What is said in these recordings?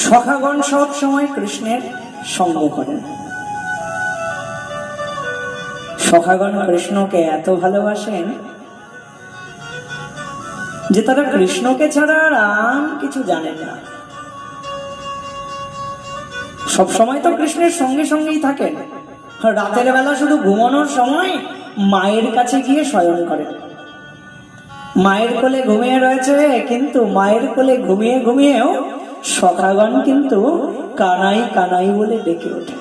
সখাগণ সব সময় কৃষ্ণের সঙ্গ করেন। সখাগণ কৃষ্ণকে এত ভালোবাসেন যে তারা কৃষ্ণকে ছাড়া আর কিছু জানেন না। সব সময় তো কৃষ্ণের সঙ্গে সঙ্গেই থাকেন। রাতের বেলা শুধু ঘুমানোর সময় মায়ের কাছে গিয়ে শয়ন করেন। মায়ের কোলে ঘুমিয়ে রয়েছে, কিন্তু মায়ের কোলে ঘুমিয়ে ঘুমিয়েও সখাগণ কিন্তু কানাই কানাই বলে ডেকে ওঠে।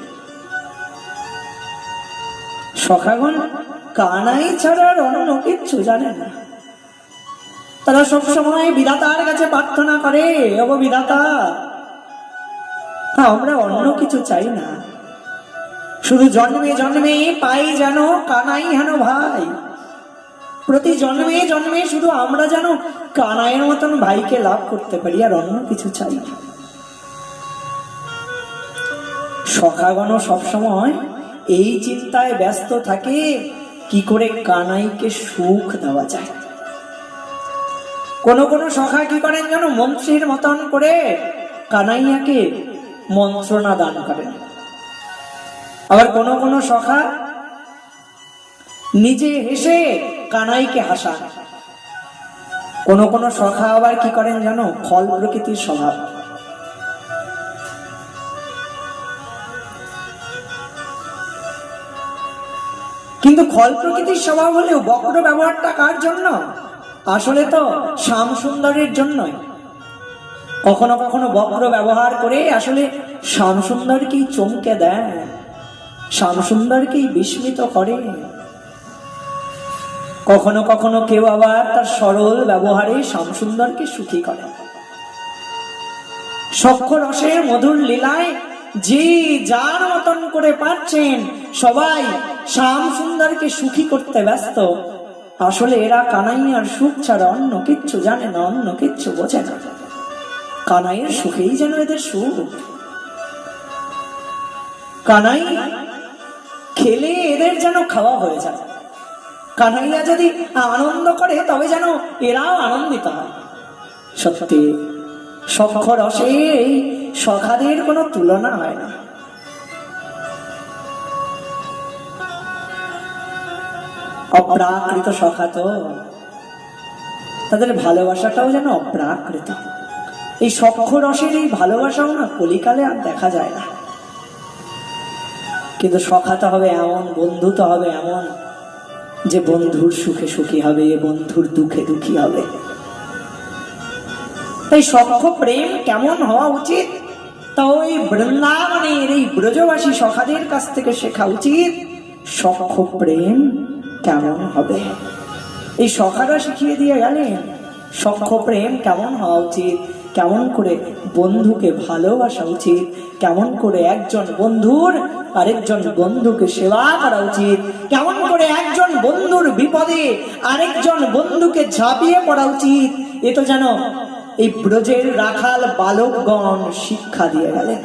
সখাগণ কানাই ছাড়া আর অন্য কিচ্ছু জানে না। তারা সবসময় বিধাতার কাছে প্রার্থনা করে, ওগো বিধাতা, আমরা অন্য কিছু চাই না, শুধু জন্মে জন্মে পাই যেন কানাই হেন ভাই। প্রতি জন্মে জন্মে শুধু আমরা যেন কানাইয়ের মতন ভাইকে লাভ করতে পারি, আর অন্য কিছু চাই না। সখাগণও সবসময় এই চিন্তায় ব্যস্ত থাকে, কি করে কানাইকে সুখ দেওয়া যায়। কোন কোন সখা কি করেন যেন মন্ত্রীর মতন করে কানাইয়াকে মন্ত্রণা দান করেন। আবার কোন কোন সখা নিজে হেসে কানাইকে হাসান। কোন কোন সখা আবার কি করেন জানো, ফল প্রকৃতির স্বভাব। কিন্তু ফল প্রকৃতির স্বভাব হলেও বক্র ব্যবহারটা কার জন্য? আসলে তো শ্যাম সুন্দরের জন্যই। কখনো কখনো বক্র ব্যবহার করে আসলে শ্যাম সুন্দরকেই চমকে দেয়, শ্যাম সুন্দরকেই বিস্মিত করে। কখনো কখনো কেউ আবার তার সরল ব্যবহারে শ্যাম সুন্দরকে সুখী করে। সখ্য রসের মধুর লীলায় যে যার মতন করে পাচ্ছেন, সবাই শ্যাম সুন্দরকে সুখী করতে ব্যস্ত। আসলে এরা কানাইয়ার সুখ ছাড়া অন্য কিচ্ছু জানে না, অন্য কিচ্ছু বোঝে না। কানাইয়ের সুখেই যেন এদের সুখ। কানাই খেলে এদের যেন খাওয়া হয়ে যায়। কানাইয়া যদি আনন্দ করে তবে যেন এরাও আনন্দিত হয়। সত্যি সখ্য রসে এই সখাদের কোনো তুলনা হয় না। অপ্রাকৃত সখা তো, তাদের ভালোবাসাটাও যেন অপ্রাকৃত। এই সখ্য রসের এই ভালোবাসাও না কলিকালে আর দেখা যায় না। কিন্তু সখা তো হবে এমন, বন্ধু তো হবে এমন, যে বন্ধুর সুখে সুখী হবে, বন্ধুর দুঃখে দুঃখী হবে। তাই সখ্য প্রেম কেমন হওয়া উচিত, তা ওই বৃন্দাবনের এই ব্রজবাসী সখাদের কাছ থেকে শেখা উচিত। সখ্য প্রেম কেমন হবে, এই সখারা শিখিয়ে দিয়ে গেলেন সখ্য প্রেম কেমন হওয়া উচিত, কেমন করে বন্ধুকে ভালোবাসা উচিত, কেমন করে একজন বন্ধুর আরেকজন বন্ধুকে সেবা করা উচিত, কেমন করে একজন বন্ধুর বিপদে আরেকজন বন্ধুকে ঝাঁপিয়ে পড়া উচিত। এ তো যেন এই ব্রজের রাখাল বালকগণ শিক্ষা দিয়ে গেলেন।